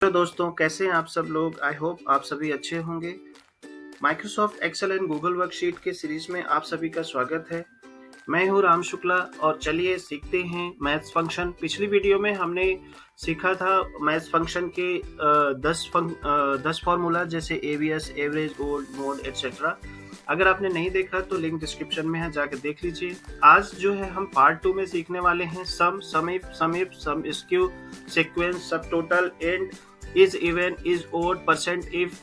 Hello दोस्तों, कैसे हैं आप सब लोग। आई होप आप सभी अच्छे होंगे। Microsoft Excel and Google worksheet के सीरीज में आप सभी का स्वागत है। मैं हूं राम शुक्ला और चलिए सीखते हैं मैथ्स फंक्शन। पिछली वीडियो में हमने सीखा था मैथ्स फंक्शन के 10 फॉर्मूला, जैसे ABS, average, odd, mode et cetera. अगर आपने नहीं देखा तो लिंक डिस्क्रिप्शन में है, जाकर देख लीजिए। आज जो है हम पार्ट 2 में सीखने वाले हैं sum if, sum skew, sequence, sub total, and, is even, is odd, percent if,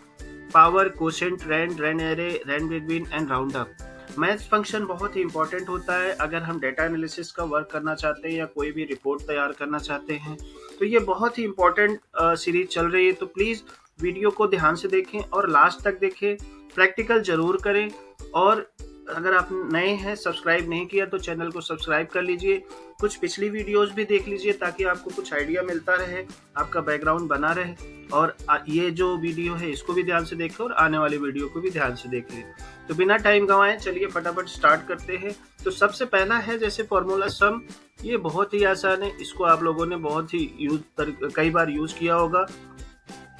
power, quotient, rand array, rand between and round up. Maths function बहुत ही इंपॉर्टेंट होता है अगर हम डेटा एनालिसिस का वर्क करना चाहते हैं या कोई भी रिपोर्ट तैयार करना चाहते हैं। तो ये बहुत ही इंपॉर्टेंट सीरीज चल रही है, तो प्लीज वीडियो को ध्यान से देखें और लास्ट तक देखें। प्रैक्टिकल जरूर करें और अगर आप नए हैं, सब्सक्राइब नहीं किया तो चैनल को सब्सक्राइब कर लीजिए। कुछ पिछली वीडियोस भी देख लीजिए ताकि आपको कुछ आइडिया मिलता रहे, आपका बैकग्राउंड बना रहे। और ये जो वीडियो है इसको भी ध्यान से देखें और आने वाली वीडियो को भी ध्यान से देखें। तो बिना टाइम गंवाए चलिए फटाफट स्टार्ट करते हैं। तो सबसे पहला है जैसे फॉर्मूला सम। ये बहुत ही आसान है, इसको आप लोगों ने बहुत ही कई बार यूज किया होगा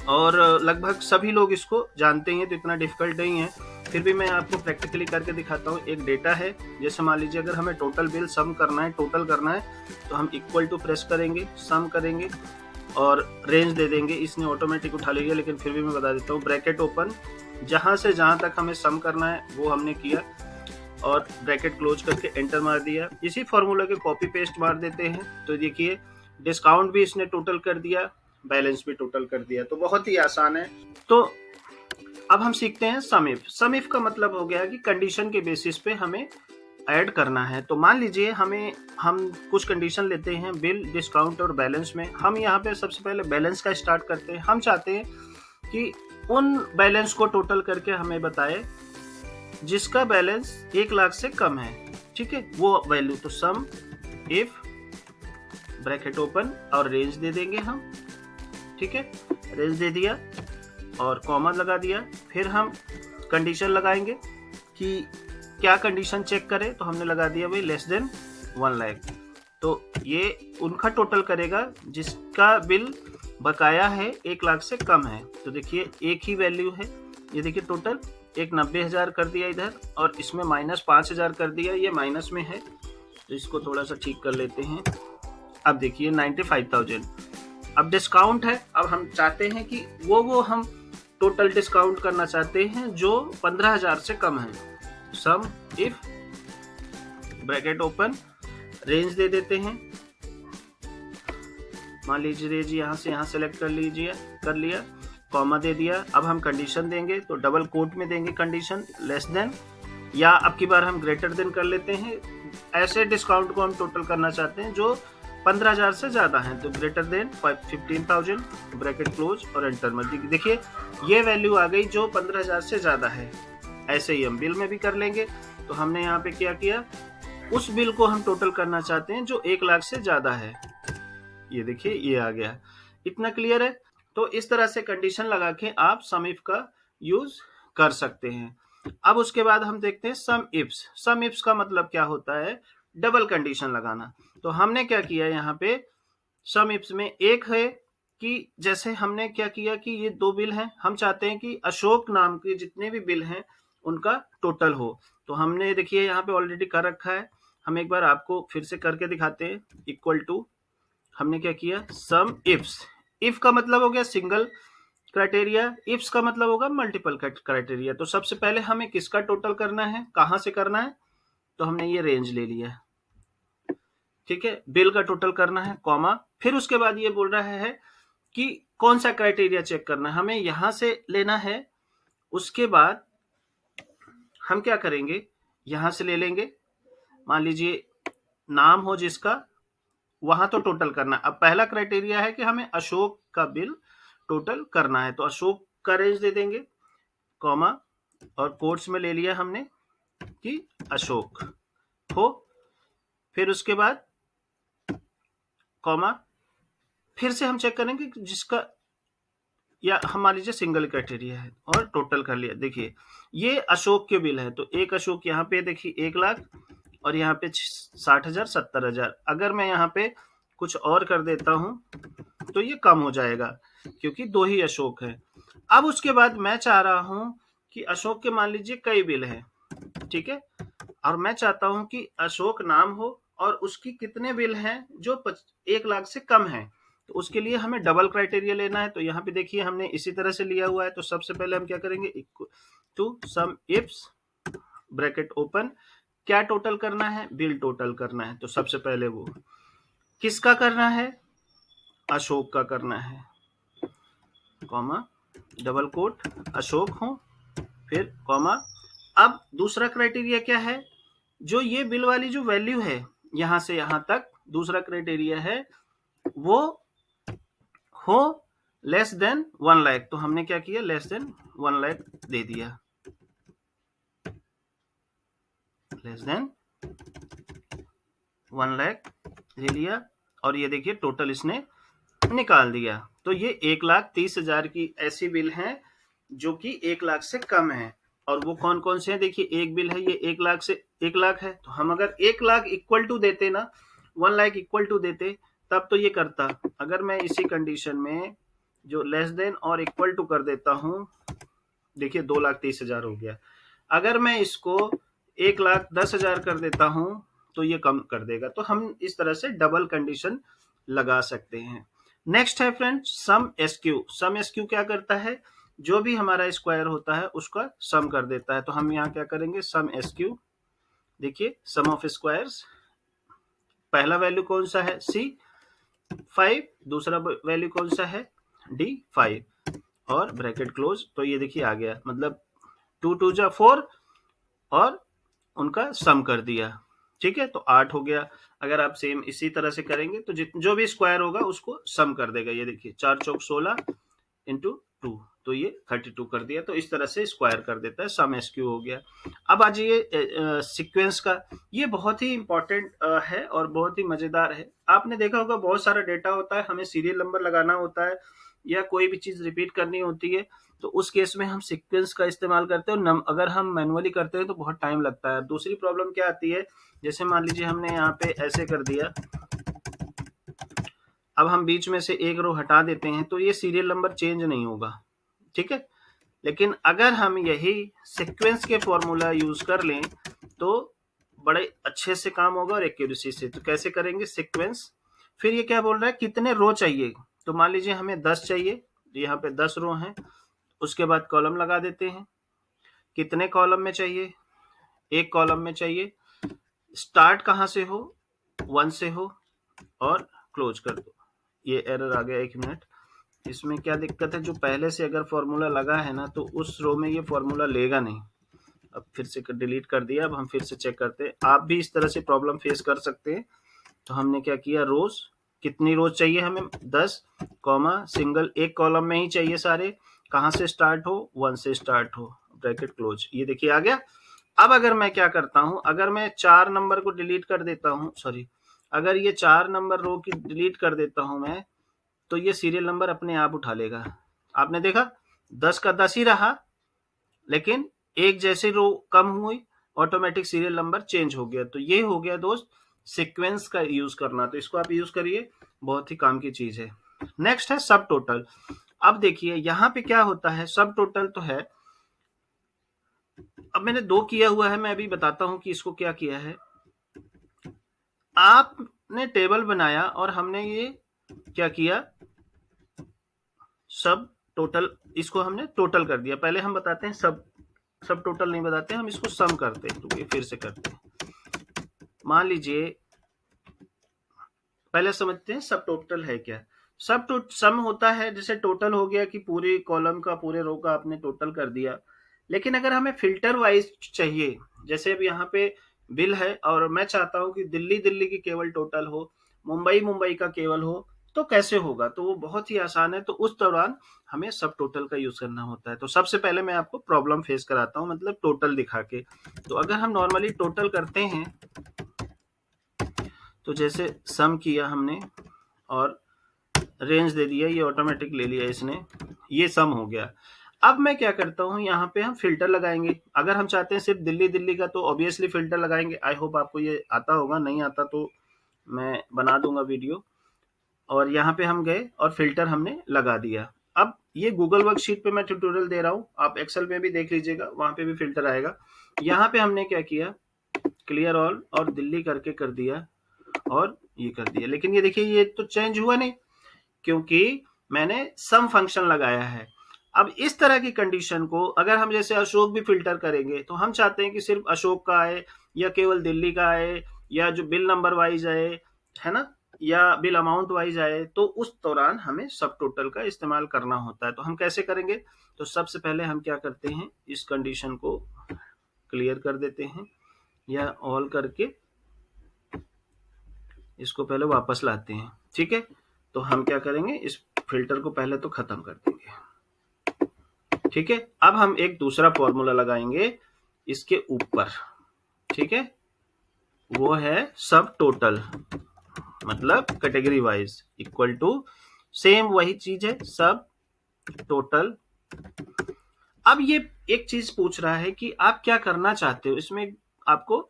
और लगभग सभी लोग इसको जानते हैं, तो इतना डिफिकल्ट नहीं है। फिर भी मैं आपको प्रैक्टिकली करके दिखाता हूँ। एक डेटा है, जैसे मान लीजिए अगर हमें टोटल बिल सम करना है, टोटल करना है, तो हम इक्वल टू प्रेस करेंगे, सम करेंगे और रेंज दे देंगे। इसने ऑटोमेटिक उठा लिया, लेकिन फिर भी मैं बता देता हूँ। ब्रैकेट ओपन, जहाँ से जहाँ तक हमें सम करना है वो हमने किया और ब्रैकेट क्लोज करके एंटर मार दिया। इसी फॉर्मूला के कॉपी पेस्ट मार देते हैं। तो देखिए डिस्काउंट भी इसने टोटल कर दिया, बैलेंस भी टोटल कर दिया। तो बहुत ही आसान है। तो अब हम सीखते हैं सम इफ। सम इफ का मतलब हो गया कि कंडीशन के बेसिस पे हमें ऐड करना है। तो मान लीजिए हम कुछ कंडीशन लेते हैं बिल, डिस्काउंट और बैलेंस में। हम यहाँ पे सबसे पहले बैलेंस का स्टार्ट करते हैं। हम चाहते हैं कि उन बैलेंस को टोटल करके हमें बताए जिसका बैलेंस 1 लाख से कम है, ठीक है, वो वैल्यू। तो सम इफ ब्रैकेट ओपन और रेंज दे देंगे हम, ठीक है, रेंज दे दिया और कॉमा लगा दिया। फिर हम कंडीशन लगाएंगे कि क्या कंडीशन चेक करें, तो हमने लगा दिया भाई लेस देन 1 लाख। तो ये उनका टोटल करेगा जिसका बिल बकाया है 1 लाख से कम है। तो देखिए एक ही वैल्यू है, ये देखिए टोटल एक 90,000 कर दिया इधर और इसमें -5,000 कर दिया, ये माइनस में है। तो इसको थोड़ा सा ठीक कर लेते हैं। अब देखिए 95,000। अब डिस्काउंट है, अब हम चाहते हैं कि वो हम टोटल डिस्काउंट करना चाहते हैं जो 15,000 से कम है। सम इफ ब्रैकेट ओपन, रेंज दे देते हैं। मान लीजिए रेंज यहाँ से यहाँ सेलेक्ट कर लिया, कॉमा दे दिया। अब हम कंडीशन देंगे, तो डबल कोट में देंगे कंडीशन लेस देन, या अब की बार हम ग्रेटर देन कर लेते हैं। ऐसे डिस्काउंट को हम टोटल करना चाहते हैं जो 15,000 से ज्यादा है। तो ग्रेटर देन 15,000, ब्रैकेट क्लोज और एंटर मत। देखिए ये वैल्यू आ गई जो 15,000 से ज्यादा है। ऐसे ही हम बिल में भी कर लेंगे। तो हमने यहाँ पे क्या किया, उस बिल को हम टोटल करना चाहते हैं जो 1 लाख से ज्यादा है। ये देखिए ये आ गया। इतना क्लियर है। तो इस तरह से कंडीशन लगा के आप सम इफ का यूज कर सकते हैं। अब उसके बाद हम देखते हैं सम इफ्स। सम इफ्स का मतलब क्या होता है, डबल कंडीशन लगाना। तो हमने क्या किया यहाँ पे सम इफ्स में एक है कि जैसे हमने क्या किया कि ये 2 बिल हैं, हम चाहते हैं कि अशोक नाम के जितने भी बिल हैं उनका टोटल हो। तो हमने देखिए यहाँ पे ऑलरेडी कर रखा है। हम एक बार आपको फिर से करके दिखाते हैं। इक्वल टू, हमने क्या किया, सम इफ्स। इफ का मतलब हो गया सिंगल क्राइटेरिया, इफ्स का मतलब होगा मल्टीपल क्राइटेरिया। तो सबसे पहले हमें किसका टोटल करना है, कहां से करना है, तो हमने ये रेंज ले लिया, ठीक है। बिल का टोटल करना है, कॉमा। फिर उसके बाद ये बोल रहा है कि कौन सा क्राइटेरिया चेक करना है, हमें यहां से लेना है। उसके बाद हम क्या करेंगे, यहां से ले लेंगे। मान लीजिए नाम हो जिसका, वहां तो टोटल करना। अब पहला क्राइटेरिया है कि हमें अशोक का बिल टोटल करना है, तो अशोक का रेंज दे देंगे, कॉमा, और कोट्स में ले लिया हमने कि अशोक हो। फिर उसके बाद कॉमा, फिर से हम चेक करेंगे कि जिसका, या हम मान लीजिए सिंगल क्राइटेरिया है और टोटल कर लिया। देखिए ये अशोक के बिल है, तो एक अशोक यहाँ पे देखिए 1 लाख और यहाँ पे 60,000, 70,000। अगर मैं यहाँ पे कुछ और कर देता हूं तो ये कम हो जाएगा, क्योंकि 2 ही अशोक है। अब उसके बाद मैं चाह रहा हूं कि अशोक के मान लीजिए कई बिल है, ठीक है, और मैं चाहता हूं कि अशोक नाम हो और उसकी कितने बिल हैं जो 1 लाख से कम है। तो उसके लिए हमें डबल क्राइटेरिया लेना है। तो यहाँ पे देखिए हमने इसी तरह से लिया हुआ है। तो सबसे पहले हम क्या करेंगे, two sum ifs bracket open, क्या टोटल करना है, बिल टोटल करना है। तो सबसे पहले वो किसका करना है, अशोक का करना है, कॉमा डबल कोट अशोक हो, फिर कॉमा। अब दूसरा क्राइटेरिया क्या है, जो ये बिल वाली जो वैल्यू है यहां से यहां तक, दूसरा क्राइटेरिया है वो हो लेस देन 1 लाख। तो हमने क्या किया, लेस देन 1 लाख दे दिया, लेस देन 1 लाख ले लिया। और ये देखिए टोटल इसने निकाल दिया। तो ये 1,30,000 की ऐसी बिल हैं जो कि 1 लाख से कम है। और वो कौन कौन से हैं, देखिए एक बिल है ये 1 लाख से 1 लाख है। तो हम अगर 1 लाख इक्वल टू देते ना, 1 लाख इक्वल टू देते, तब तो ये करता। अगर मैं इसी कंडीशन में जो लेस देन और इक्वल टू कर देता हूं, देखिए 2,30,000 हो गया। अगर मैं इसको 1,10,000 कर देता हूं तो ये कम कर देगा। तो हम इस तरह से डबल कंडीशन लगा सकते हैं। नेक्स्ट है फ्रेंड सम एसक्यू। सम एसक्यू क्या करता है, जो भी हमारा स्क्वायर होता है उसका सम कर देता है। तो हम यहाँ क्या करेंगे, सम एसक्यू, देखिए सम ऑफ स्क्वायर्स, पहला वैल्यू कौन सा है C5, दूसरा वैल्यू कौन सा है D5 और ब्रैकेट क्लोज। तो ये देखिए आ गया, मतलब 2 2 जा 4 और उनका सम कर दिया, ठीक है। तो 8 हो गया। अगर आप सेम इसी तरह से करेंगे तो जो भी स्क्वायर होगा उसको सम कर देगा। ये देखिए 4 चौक 16 इंटू 2, तो ये 32 कर दिया। तो इस तरह से स्क्वायर कर देता है, सम एसक्यू हो गया। अब आ जाइए सीक्वेंस का। ये बहुत ही इंपॉर्टेंट है और बहुत ही मजेदार है। आपने देखा होगा बहुत सारा डेटा होता है, हमें सीरियल नंबर लगाना होता है या कोई भी चीज रिपीट करनी होती है, तो उस केस में हम सीक्वेंस का इस्तेमाल करते हैं। और अगर हम मैनुअली करते हैं तो बहुत टाइम लगता है। दूसरी प्रॉब्लम क्या आती है, जैसे मान लीजिए हमने यहाँ पे ऐसे कर दिया, अब हम बीच में से एक रो हटा देते हैं तो ये सीरियल नंबर चेंज नहीं होगा, ठीक है। लेकिन अगर हम यही सीक्वेंस के फॉर्मूला यूज कर लें तो बड़े अच्छे से काम होगा और एक्यूरेसी से। तो कैसे करेंगे, सीक्वेंस, फिर ये क्या बोल रहा है कितने रो चाहिए। तो मान लीजिए हमें 10 चाहिए, यहाँ पे 10 रो हैं। उसके बाद कॉलम लगा देते हैं, कितने कॉलम में चाहिए, एक कॉलम में चाहिए। स्टार्ट कहाँ से हो, 1 से हो और क्लोज कर दो। ये एरर आ गया, 1 मिनट। इसमें क्या दिक्कत है, जो पहले से अगर फॉर्मूला लगा है ना तो उस रो में ये फॉर्मूला लेगा नहीं। अब फिर से डिलीट कर दिया। अब हम फिर से चेक करते हैं, आप भी इस तरह से प्रॉब्लम फेस कर सकते हैं। तो हमने क्या किया, रोज, कितनी रोज चाहिए हमें, 10 कॉमा सिंगल, एक कॉलम में ही चाहिए सारे। कहाँ से स्टार्ट हो, 1 से स्टार्ट हो, ब्रैकेट क्लोज। ये देखिए आ गया। अब अगर मैं क्या करता हूं, अगर मैं 4 नंबर को डिलीट कर देता हूं, सॉरी, अगर ये 4 नंबर रो की डिलीट कर देता हूं मैं, तो ये सीरियल नंबर अपने आप उठा लेगा। आपने देखा 10 का 10 ही रहा, लेकिन एक जैसे रो कम हुई, ऑटोमेटिक सीरियल नंबर चेंज हो गया। तो ये हो गया दोस्त सीक्वेंस का यूज करना। तो इसको आप यूज करिए, बहुत ही काम की चीज है। नेक्स्ट है सब टोटल। अब देखिए यहाँ पे क्या होता है, सब टोटल तो है। अब मैंने 2 किया हुआ है, मैं अभी बताता हूं कि इसको क्या किया है। आपने टेबल बनाया और हमने ये क्या किया, सब टोटल, इसको हमने टोटल कर दिया। पहले हम बताते हैं सब टोटल नहीं बताते, हम इसको सम करते हैं। तो ये फिर से करते हैं। मान लीजिए पहले समझते हैं सब टोटल है क्या। सम होता है, जैसे टोटल हो गया कि पूरी कॉलम का पूरे रो का आपने टोटल कर दिया। लेकिन अगर हमें फिल्टर वाइज चाहिए, जैसे अब यहाँ पे बिल है और मैं चाहता हूं कि दिल्ली दिल्ली की केवल टोटल हो, मुंबई मुंबई का केवल हो, तो कैसे होगा। तो वो बहुत ही आसान है। तो उस दौरान हमें सब टोटल का यूज करना होता है। तो सबसे पहले मैं आपको प्रॉब्लम फेस कराता हूँ, मतलब टोटल दिखा के। तो अगर हम नॉर्मली टोटल करते हैं, तो जैसे सम किया हमने और रेंज दे दिया, ये ऑटोमेटिक ले लिया इसने, ये सम हो गया। अब मैं क्या करता हूँ, यहाँ पे हम फिल्टर लगाएंगे। अगर हम चाहते हैं सिर्फ दिल्ली दिल्ली का तो ऑब्वियसली फिल्टर लगाएंगे। आई होप आपको ये आता होगा, नहीं आता तो मैं बना दूंगा वीडियो। और यहाँ पे हम गए और फिल्टर हमने लगा दिया। अब ये गूगल वर्कशीट पे मैं ट्यूटोरियल दे रहा हूँ, आप एक्सेल में भी देख लीजिएगा, वहां पे भी फिल्टर आएगा। यहाँ पे हमने क्या किया, क्लियर ऑल और दिल्ली करके कर दिया और ये कर दिया। लेकिन ये देखिए ये तो चेंज हुआ नहीं, क्योंकि मैंने सम फंक्शन लगाया है। अब इस तरह की कंडीशन को अगर हम जैसे अशोक भी फिल्टर करेंगे, तो हम चाहते हैं कि सिर्फ अशोक का आए या केवल दिल्ली का आए या जो बिल नंबर वाइज आए, है ना, या बिल अमाउंट वाइज आए, तो उस दौरान हमें सब टोटल का इस्तेमाल करना होता है। तो हम कैसे करेंगे, तो सबसे पहले हम क्या करते हैं, इस कंडीशन को क्लियर कर देते हैं या ऑल करके इसको पहले वापस लाते हैं। ठीक है, तो हम क्या करेंगे, इस फिल्टर को पहले तो खत्म कर देंगे। ठीक है, अब हम एक दूसरा फॉर्मूला लगाएंगे इसके ऊपर। ठीक है, वो है सब टोटल, मतलब category wise equal to, same वही चीज है, सब टोटल। अब ये एक चीज पूछ रहा है कि आप क्या करना चाहते हो, इसमें आपको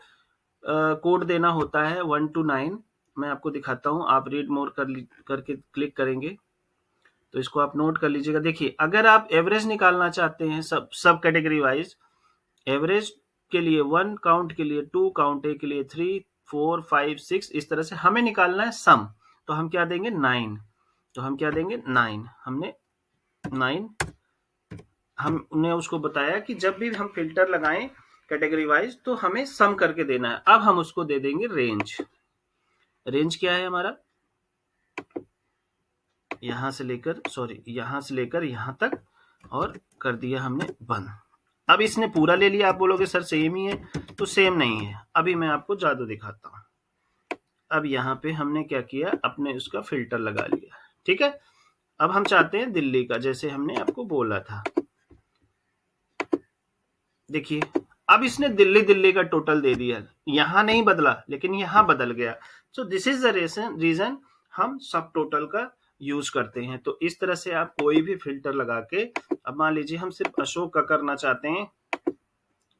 कोड देना होता है 1 to 9। मैं आपको दिखाता हूं, आप रीड मोर करके क्लिक करेंगे तो इसको आप नोट कर लीजिएगा। देखिए, अगर आप एवरेज निकालना चाहते हैं सब कैटेगरी वाइज, एवरेज के लिए 1 काउंट के लिए 2, काउंट ए के लिए 3, 4, 5, 6, इस तरह से हमें निकालना है सम। तो हम क्या देंगे, 9। तो हम क्या देंगे, 9। हमने 9, हमने उसको बताया कि जब भी हम फिल्टर लगाएं कैटेगरी वाइज तो हमें सम करके देना है। अब हम उसको दे देंगे रेंज। रेंज क्या है हमारा, यहां से लेकर यहां तक, और कर दिया हमने बंद। अब इसने पूरा ले लिया, आप बोलोगे सर सेम ही है, तो सेम नहीं है। अभी मैं आपको जादू दिखाता हूं। अब यहाँ पे हमने क्या किया, अपने उसका फिल्टर लगा लिया। ठीक है, अब हम चाहते हैं दिल्ली का, जैसे हमने आपको बोला था। देखिए, अब इसने दिल्ली का टोटल दे दिया, यहां नहीं बदला लेकिन यहां बदल गया। So this is the reason हम सब टोटल का यूज करते हैं। तो इस तरह से आप कोई भी फिल्टर लगा के, अब मान लीजिए हम सिर्फ अशोक का करना चाहते हैं,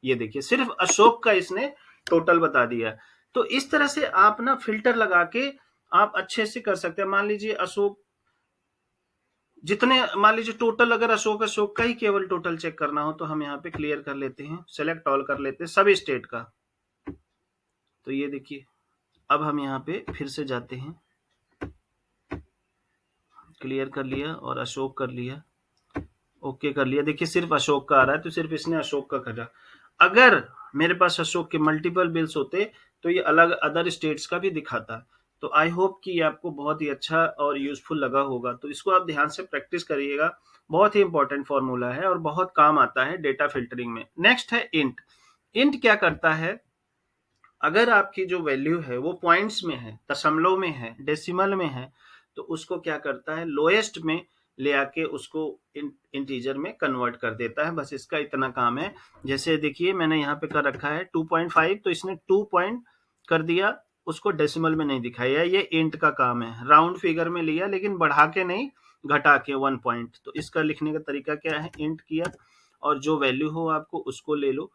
ये देखिए सिर्फ अशोक का इसने टोटल बता दिया। तो इस तरह से आप ना फिल्टर लगा के आप अच्छे से कर सकते हैं। मान लीजिए अशोक जितने, मान लीजिए टोटल अगर अशोक का ही केवल टोटल चेक करना हो, तो हम यहाँ पे क्लियर कर लेते हैं, सेलेक्ट ऑल कर लेते हैं सभी स्टेट का। तो ये देखिए, अब हम यहाँ पे फिर से जाते हैं, क्लियर कर लिया और अशोक कर लिया, ओके कर लिया। देखिए सिर्फ अशोक का आ रहा है, तो सिर्फ इसने अशोक का करा। अगर मेरे पास अशोक के मल्टीपल बिल्स होते तो ये अलग अदर स्टेट्स का भी दिखाता। तो आई होप कि ये आपको बहुत ही अच्छा और यूजफुल लगा होगा। तो इसको आप ध्यान से प्रैक्टिस करिएगा, बहुत ही इंपॉर्टेंट फॉर्मूला है और बहुत काम आता है डेटा फिल्टरिंग में। नेक्स्ट है इंट। इंट क्या करता है, अगर आपकी जो वैल्यू है वो पॉइंट्स में है, दशमलव में है, डेसिमल में है, तो उसको क्या करता है, लोएस्ट में ले आके उसको इंटीजर में कन्वर्ट कर देता है। बस इसका इतना काम है। जैसे देखिए मैंने यहाँ पे कर रखा है 2.5, तो इसने 2 पॉइंट कर दिया, उसको डेसिमल में नहीं दिखाया। ये इंट का काम है, राउंड फिगर में लिया लेकिन बढ़ा के नहीं, घटा के 1 पॉइंट। तो इसका लिखने का तरीका क्या है, इंट किया और जो वैल्यू हो आपको उसको ले लो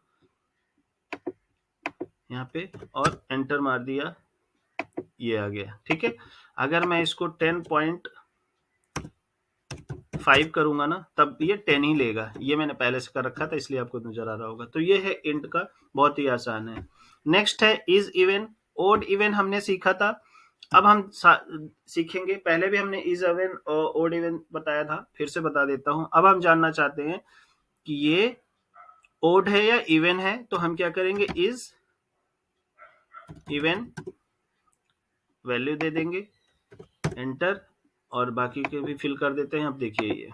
यहाँ पे और एंटर मार दिया, ये आ गया। ठीक है, अगर मैं इसको 10.5 करूंगा ना, तब ये 10 ही लेगा। ये मैंने पहले से कर रखा था इसलिए आपको नजर आ रहा होगा। तो ये है इंट का, बहुत ही आसान है। नेक्स्ट है इज इवन। ओड इवन हमने सीखा था, अब हम सीखेंगे। पहले भी हमने इज इवन और ओड इवन बताया था, फिर से बता देता हूं। अब हम जानना चाहते हैं कि ये ओड है या इवन है, तो हम क्या करेंगे, इज इवन वैल्यू दे देंगे, एंटर, और बाकी के भी फिल कर देते हैं। अब देखिए ये,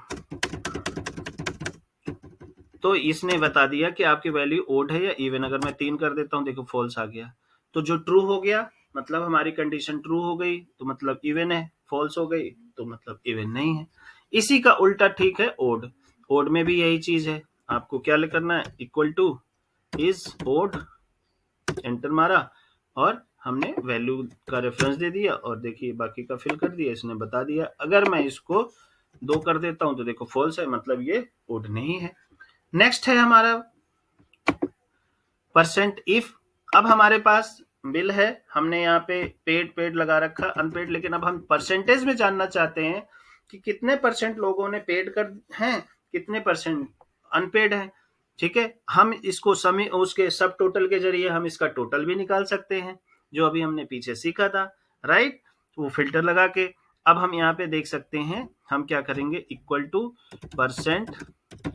तो इसने बता दिया कि आपकी वैल्यू ओड है या इवन। अगर मैं 3 कर देता हूं, देखो फॉल्स आ गया। तो जो ट्रू हो गया मतलब हमारी कंडीशन ट्रू हो गई, तो मतलब इवन है। फॉल्स हो गई तो मतलब इवन नहीं है। इसी का उल्टा ठीक है ओड। ओड में भी यही चीज है, आपको क्या करना है, equal to is odd, enter मारा और हमने वैल्यू का रेफरेंस दे दिया और देखिए बाकी का फिल कर दिया, इसने बता दिया। अगर मैं इसको 2 कर देता हूं तो देखो फॉल्स है, मतलब ये ओड नहीं है। नेक्स्ट है हमारा परसेंट इफ। अब हमारे पास बिल है, हमने यहाँ पे पेड लगा रखा, अनपेड, लेकिन अब हम परसेंटेज में जानना चाहते हैं कि कितने परसेंट लोगों ने पेड कर हैं, कितने परसेंट अनपेड हैं। ठीक है, हम इसको समी उसके सब टोटल के जरिए हम इसका टोटल भी निकाल सकते हैं, जो अभी हमने पीछे सीखा था, राइट। वो फिल्टर लगा के अब हम यहाँ पे देख सकते हैं, हम क्या करेंगे, equal to percent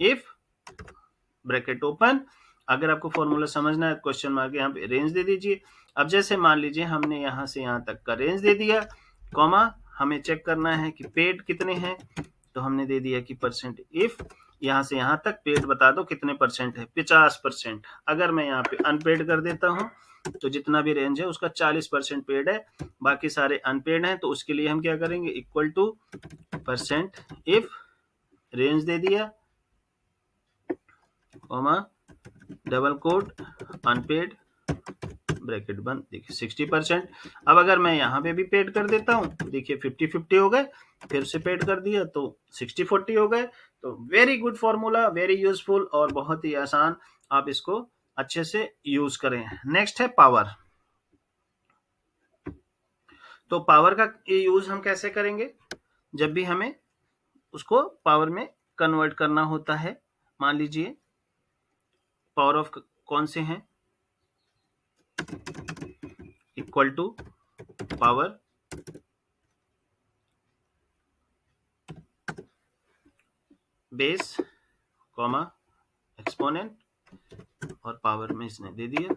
if bracket open, अगर आपको फॉर्मूला समझना है क्वेश्चन मार्क यहाँ पे रेंज दे दीजिए। अब जैसे मान लीजिए हमने यहाँ से यहाँ तक का रेंज दे दिया, कॉमा, हमें चेक करना है कि पेड कितने हैं, तो हमने दे दिया कि परसेंट इफ यहाँ से यहाँ तक पेड बता दो कितने परसेंट है, 50%। अगर मैं यहाँ पे अनपेड कर देता हूँ तो जितना भी रेंज है उसका 40% पेड है, बाकी सारे अनपेड हैं, तो उसके लिए हम क्या करेंगे, equal to percent if range दे दिया, comma, double quote, unpaid, bracket बंद, देखिए 60%। अब अगर मैं यहाँ पे भी पेड कर देता हूँ, देखिए 50-50 हो गए, फिर से पेड कर दिया तो 60-40 हो गए। तो very good formula, very useful और बहुत ही आसान, आप इसको अच्छे से यूज करें। नेक्स्ट है पावर। तो पावर का यूज हम कैसे करेंगे, जब भी हमें उसको पावर में कन्वर्ट करना होता है। मान लीजिए पावर ऑफ कौन से हैं, equal to power base, comma, exponent, और पावर में इसने दे दिया,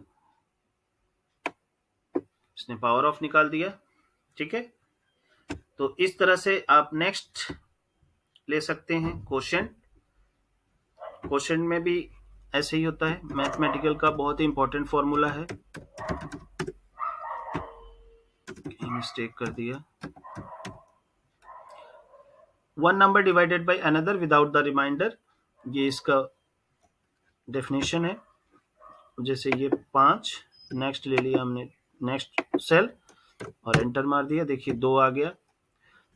इसने पावर ऑफ निकाल दिया। ठीक है, तो इस तरह से आप नेक्स्ट ले सकते हैं क्वेश्चन। क्वेश्चन में भी ऐसे ही होता है, मैथमेटिकल का बहुत ही इंपॉर्टेंट फॉर्मूला है। मिस्टेक कर दिया, one number divided by another without the remainder, ये इसका डेफिनेशन है। जैसे ये 5, नेक्स्ट ले लिया हमने, नेक्स्ट सेल, और एंटर मार दिया, देखिए 2 आ गया,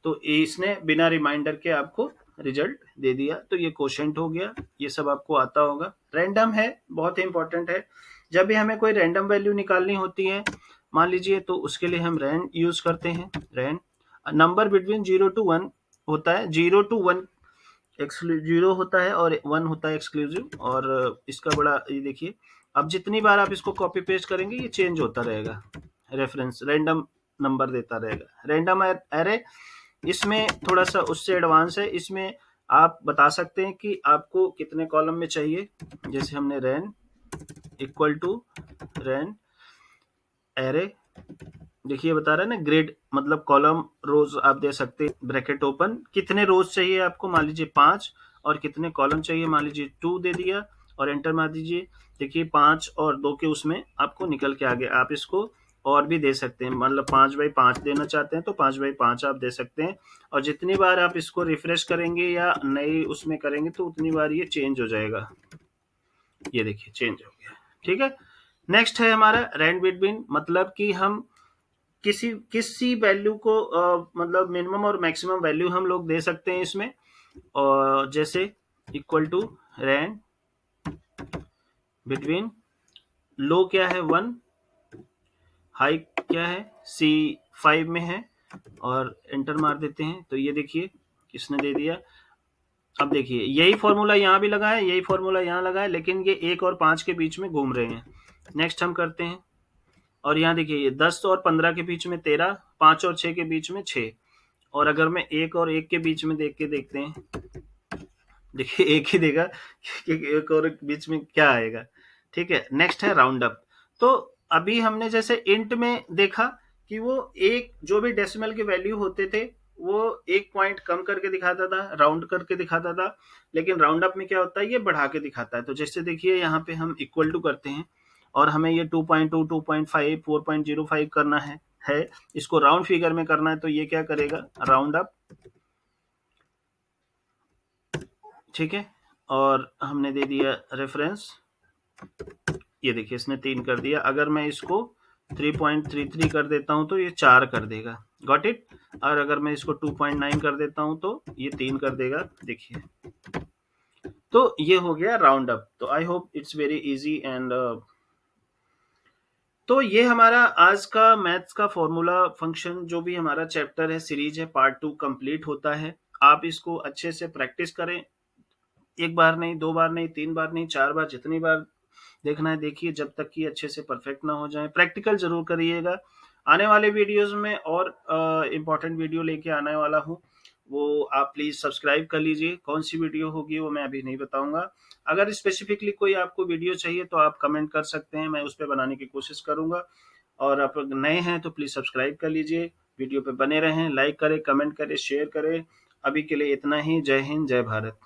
तो इसने बिना रिमाइंडर के आपको रिजल्ट दे दिया। तो ये क्वोशेंट हो गया, ये सब आपको आता होगा। रैंडम है, बहुत ही इंपॉर्टेंट है, जब भी हमें कोई रैंडम वैल्यू निकालनी होती है, मान लीजिए, तो उसके लिए हम रैंड यूज करते हैं। रैंड नंबर बिटवीन 0 to 1 होता है, 0 to 1 0 होता है और 1 होता है एक्सक्लूसिव, और इसका बड़ा ये देखिए, अब जितनी बार आप इसको कॉपी पेस्ट करेंगे ये चेंज होता रहेगा, रेफरेंस रैंडम नंबर देता रहेगा। रैंडम एरे इसमें थोड़ा सा उससे एडवांस है, इसमें आप बता सकते हैं कि आपको कितने कॉलम में चाहिए। जैसे हमने रैन इक्वल टू रैन एरे, देखिए बता रहा है ना, ग्रिड मतलब कॉलम, रोज आप दे सकते हैं, ब्रैकेट ओपन, कितने रोज चाहिए आपको, मान लीजिए 5, और कितने कॉलम चाहिए, मान लीजिए 2 दे दिया, और एंटर मार दीजिए। देखिए 5 और 2 के उसमें आपको निकल के आ गया। आप इसको और भी दे सकते हैं, मतलब 5x5 देना चाहते हैं तो 5x5 आप दे सकते हैं, और जितनी बार आप इसको रिफ्रेश करेंगे या नई उसमें करेंगे तो उतनी बार ये चेंज हो जाएगा। ये देखिए चेंज हो गया। ठीक है, नेक्स्ट है हमारा रैंड बिटवीन, मतलब कि हम किसी वैल्यू को मतलब मिनिमम और मैक्सिमम वैल्यू हम लोग दे सकते हैं इसमें, और जैसे इक्वल टू रैंड बिटवीन, लो क्या है 1, हाई क्या है C5 में है, और एंटर मार देते हैं तो ये देखिए इसने दे दिया। अब देखिए यही फॉर्मूला यहाँ भी लगा है, यही फॉर्मूला यहाँ लगा है, लेकिन ये 1 और 5 के बीच में घूम रहे हैं। नेक्स्ट हम करते हैं, और यहाँ देखिए ये 10 और 15 के बीच में 13, 5 और 6 के बीच में 6, और अगर मैं 1 और 1 के बीच में देख के देखते हैं, देखिए एक ही देगा कि 1 और बीच में क्या आएगा। ठीक है, नेक्स्ट है राउंड अप। तो अभी हमने जैसे इंट में देखा कि वो एक जो भी डेसिमल के वैल्यू होते थे वो 1 पॉइंट कम करके दिखाता था, राउंड करके दिखाता था, लेकिन राउंड अप में क्या होता है, ये बढ़ा के दिखाता है। तो जैसे देखिए यहाँ पे हम इक्वल टू करते हैं, और हमें ये 2.2, 2.5, 4.05 करना है, इसको राउंड फिगर में करना है, तो ये क्या करेगा, राउंड अप। ठीक है, और हमने दे दिया रेफरेंस, ये देखिए इसने 3 कर दिया। अगर मैं इसको 3.33 कर देता हूं तो ये 4 कर देगा, गॉट इट। और अगर मैं इसको 2.9 कर देता हूं तो ये 3 कर देगा, देखिए। तो ये हो गया राउंड अप। तो I hope it's very easy and तो ये हमारा आज का मैथ्स का फॉर्मूला फंक्शन जो भी हमारा चैप्टर है, सीरीज है, पार्ट 2 कंप्लीट होता है। आप इसको अच्छे से प्रैक्टिस करें। एक बार नहीं, 2 बार नहीं, 3 बार नहीं, 4 बार, जितनी बार देखना है देखिए, जब तक कि अच्छे से परफेक्ट ना हो जाए। प्रैक्टिकल ज़रूर करिएगा। आने वाले वीडियोज़ में और इम्पोर्टेंट वीडियो लेके आने वाला हूँ, वो आप प्लीज़ सब्सक्राइब कर लीजिए। कौन-सी वीडियो होगी वो मैं अभी नहीं बताऊँगा। अगर स्पेसिफिकली कोई आपको वीडियो चाहिए तो आप कमेंट कर सकते हैं, मैं उस पे बनाने की कोशिश करूँगा। और आप अगर नए हैं तो प्लीज़ सब्सक्राइब कर लीजिए, वीडियो पे बने रहें, लाइक करें, कमेंट करें, शेयर करें। अभी के लिए इतना ही। जय हिंद, जय भारत।